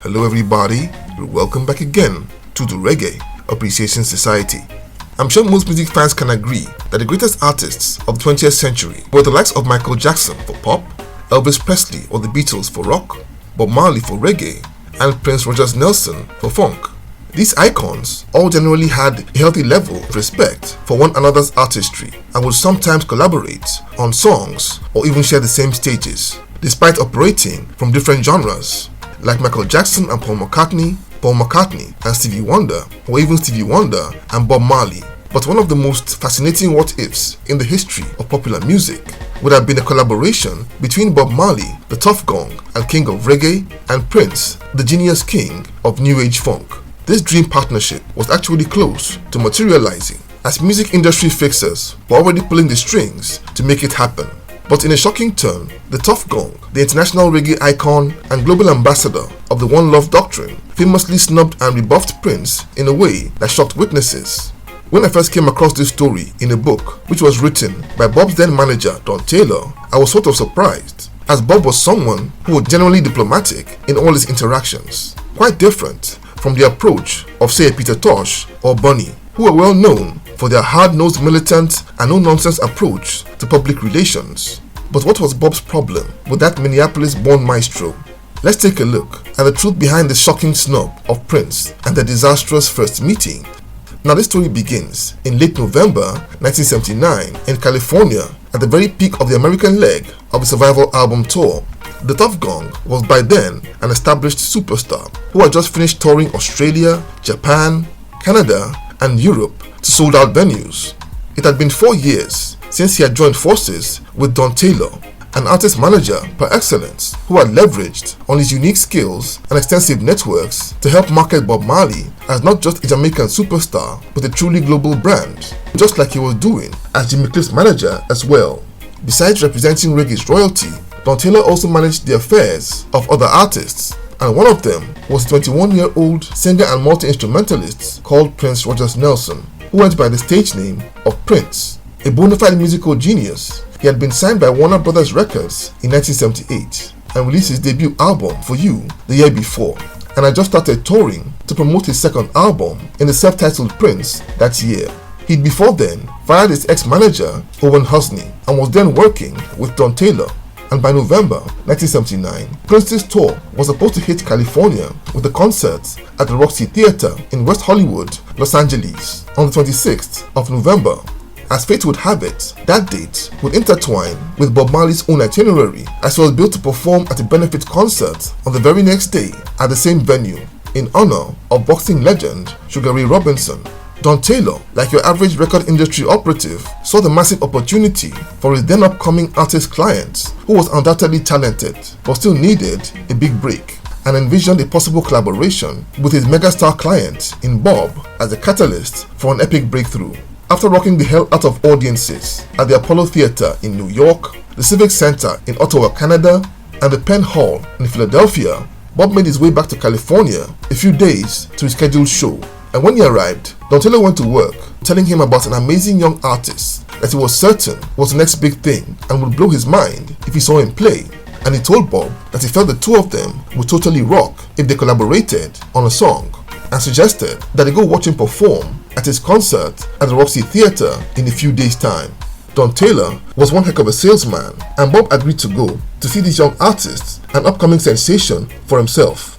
Hello everybody, and welcome back again to the Reggae Appreciation Society. I'm sure most music fans can agree that the greatest artists of the 20th century were the likes of Michael Jackson for pop, Elvis Presley or the Beatles for rock, Bob Marley for reggae, and Prince Rogers Nelson for funk. These icons all generally had a healthy level of respect for one another's artistry and would sometimes collaborate on songs or even share the same stages, despite operating from different genres. Like Michael Jackson and Paul McCartney and Stevie Wonder, or even Stevie Wonder and Bob Marley. But one of the most fascinating what-ifs in the history of popular music would have been a collaboration between Bob Marley, the tough gong and king of reggae, and Prince, the genius king of new age funk. This dream partnership was actually close to materializing, as music industry fixers were already pulling the strings to make it happen. But in a shocking turn, the tough gong, the international reggae icon and global ambassador of the One Love doctrine, famously snubbed and rebuffed Prince in a way that shocked witnesses. When I first came across this story in a book which was written by Bob's then manager Don Taylor, I was sort of surprised, as Bob was someone who was generally diplomatic in all his interactions, quite different from the approach of say a Peter Tosh or Bunny, who were well known for their hard-nosed militant and no-nonsense approach to public relations. But what was Bob's problem with that Minneapolis-born maestro? Let's take a look at the truth behind the shocking snub of Prince and the disastrous first meeting. Now this story begins in late November 1979 in California at the very peak of the American leg of the Survival album tour. The Tough Gong was by then an established superstar who had just finished touring Australia, Japan, Canada, and Europe to sold-out venues. It had been 4 years since he had joined forces with Don Taylor, an artist manager par excellence who had leveraged on his unique skills and extensive networks to help market Bob Marley as not just a Jamaican superstar but a truly global brand, just like he was doing as Jimmy Cliff's manager as well. Besides representing reggae's royalty, Don Taylor also managed the affairs of other artists, and one of them was a 21-year-old singer and multi-instrumentalist called Prince Rogers Nelson, who went by the stage name of Prince. A bona fide musical genius, he had been signed by Warner Brothers Records in 1978 and released his debut album For You the year before, and had just started touring to promote his second album in the self-titled Prince that year. He'd before then fired his ex-manager Owen Husney and was then working with Don Taylor. And by November 1979, Prince's tour was supposed to hit California with a concert at the Roxy Theatre in West Hollywood, Los Angeles on the 26th of November. As fate would have it, that date would intertwine with Bob Marley's own itinerary, as he was built to perform at a benefit concert on the very next day at the same venue in honor of boxing legend Sugar Ray Robinson. Don Taylor, like your average record industry operative, saw the massive opportunity for his then upcoming artist client, who was undoubtedly talented but still needed a big break, and envisioned a possible collaboration with his megastar client in Bob as a catalyst for an epic breakthrough. After rocking the hell out of audiences at the Apollo Theatre in New York, the Civic Center in Ottawa, Canada, and the Penn Hall in Philadelphia, Bob made his way back to California a few days to his scheduled show. And when he arrived, Don Taylor went to work, telling him about an amazing young artist that he was certain was the next big thing and would blow his mind if he saw him play. And he told Bob that he felt the two of them would totally rock if they collaborated on a song, and suggested that they go watch him perform at his concert at the Roxy Theatre in a few days' time. Don Taylor was one heck of a salesman, and Bob agreed to go to see this young artist, an upcoming sensation, for himself.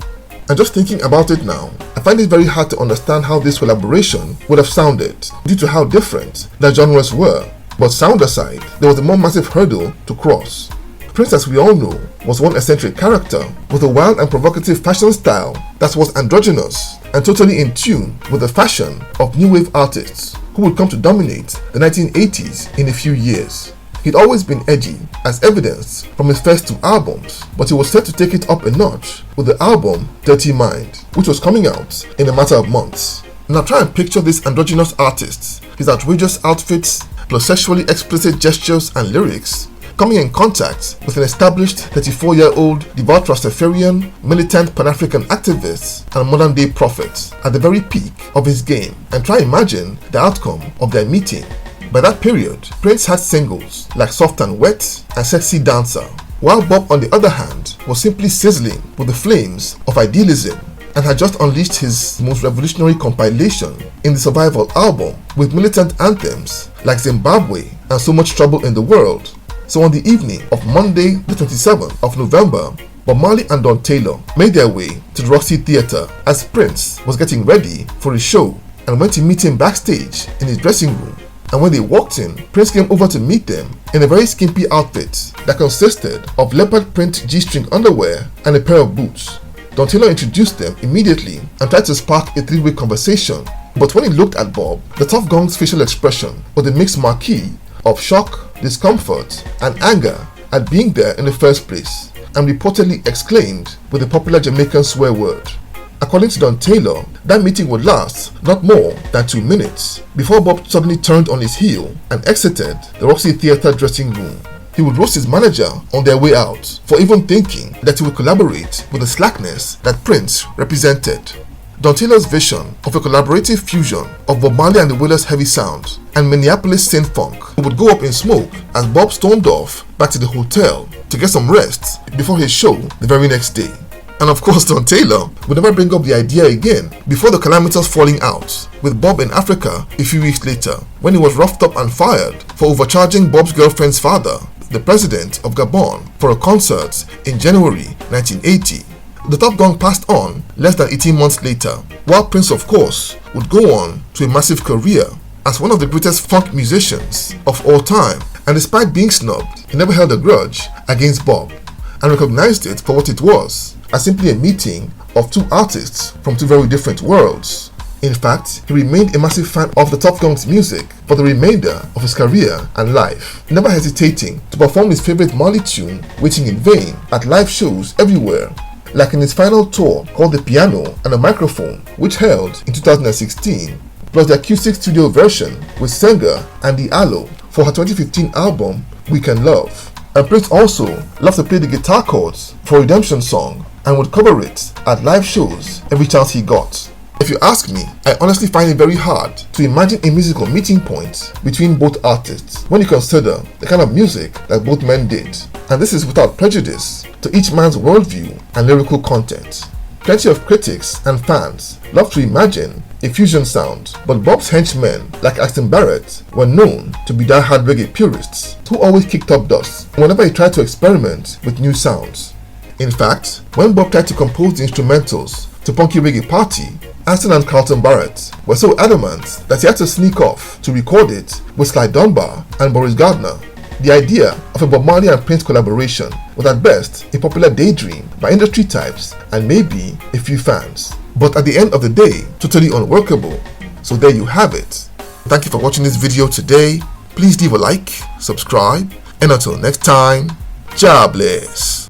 And just thinking about it now, I find it very hard to understand how this collaboration would have sounded due to how different their genres were. But sound aside, there was a more massive hurdle to cross. Prince, as we all know, was one eccentric character with a wild and provocative fashion style that was androgynous and totally in tune with the fashion of new wave artists who would come to dominate the 1980s in a few years. He'd always been edgy, as evidenced from his first 2 albums, but he was set to take it up a notch with the album Dirty Mind, which was coming out in a matter of months. Now try and picture this androgynous artist, his outrageous outfits, plus sexually explicit gestures and lyrics, coming in contact with an established 34-year-old devout Rastafarian, militant Pan-African activist and modern-day prophet at the very peak of his game, and try and imagine the outcome of their meeting. By that period, Prince had singles like Soft and Wet and Sexy Dancer, while Bob on the other hand was simply sizzling with the flames of idealism and had just unleashed his most revolutionary compilation in the Survival album with militant anthems like Zimbabwe and So Much Trouble in the World. So on the evening of Monday the 27th of November, Bob Marley and Don Taylor made their way to the Roxy Theatre as Prince was getting ready for his show and went to meet him backstage in his dressing room. And when they walked in, Prince came over to meet them in a very skimpy outfit that consisted of leopard print G-string underwear and a pair of boots. Don Taylor introduced them immediately and tried to spark a three-way conversation, but when he looked at Bob, the Tough Gong's facial expression was a mixed marquee of shock, discomfort, and anger at being there in the first place, and reportedly exclaimed with a popular Jamaican swear word. According to Don Taylor, that meeting would last not more than 2 minutes before Bob suddenly turned on his heel and exited the Roxy Theatre dressing room. He would roast his manager on their way out for even thinking that he would collaborate with the slackness that Prince represented. Don Taylor's vision of a collaborative fusion of Bob Marley and the Wailers' heavy sound and Minneapolis synth funk would go up in smoke as Bob stormed off back to the hotel to get some rest before his show the very next day. And of course, Don Taylor would never bring up the idea again before the calamitous falling out with Bob in Africa a few weeks later, when he was roughed up and fired for overcharging Bob's girlfriend's father, the president of Gabon, for a concert in January 1980. The Top Gong passed on less than 18 months later, while Prince, of course, would go on to a massive career as one of the greatest funk musicians of all time. And despite being snubbed, he never held a grudge against Bob and recognized it for what it was, as simply a meeting of two artists from two very different worlds. In fact, he remained a massive fan of the Top Gong's music for the remainder of his career and life, never hesitating to perform his favorite Marley tune, Waiting in Vain, at live shows everywhere, like in his final tour called The Piano and a Microphone, which held in 2016, plus the acoustic studio version with Senga and the Aloe for her 2015 album We Can Love. And Prince also loved to play the guitar chords for Redemption Song and would cover it at live shows every chance he got. If you ask me, I honestly find it very hard to imagine a musical meeting point between both artists when you consider the kind of music that both men did. And this is without prejudice to each man's worldview and lyrical content. Plenty of critics and fans love to imagine a fusion sound, but Bob's henchmen like Aston Barrett were known to be die-hard reggae purists who always kicked up dust whenever he tried to experiment with new sounds. In fact, when Bob tried to compose the instrumentals to Punky Reggae Party, Aston and Carlton Barrett were so adamant that he had to sneak off to record it with Sly Dunbar and Boris Gardner. The idea of a Bob Marley and Prince collaboration was at best a popular daydream by industry types and maybe a few fans, but at the end of the day, totally unworkable. So there you have it. Thank you for watching this video today. Please leave a like, subscribe, and until next time, God bless.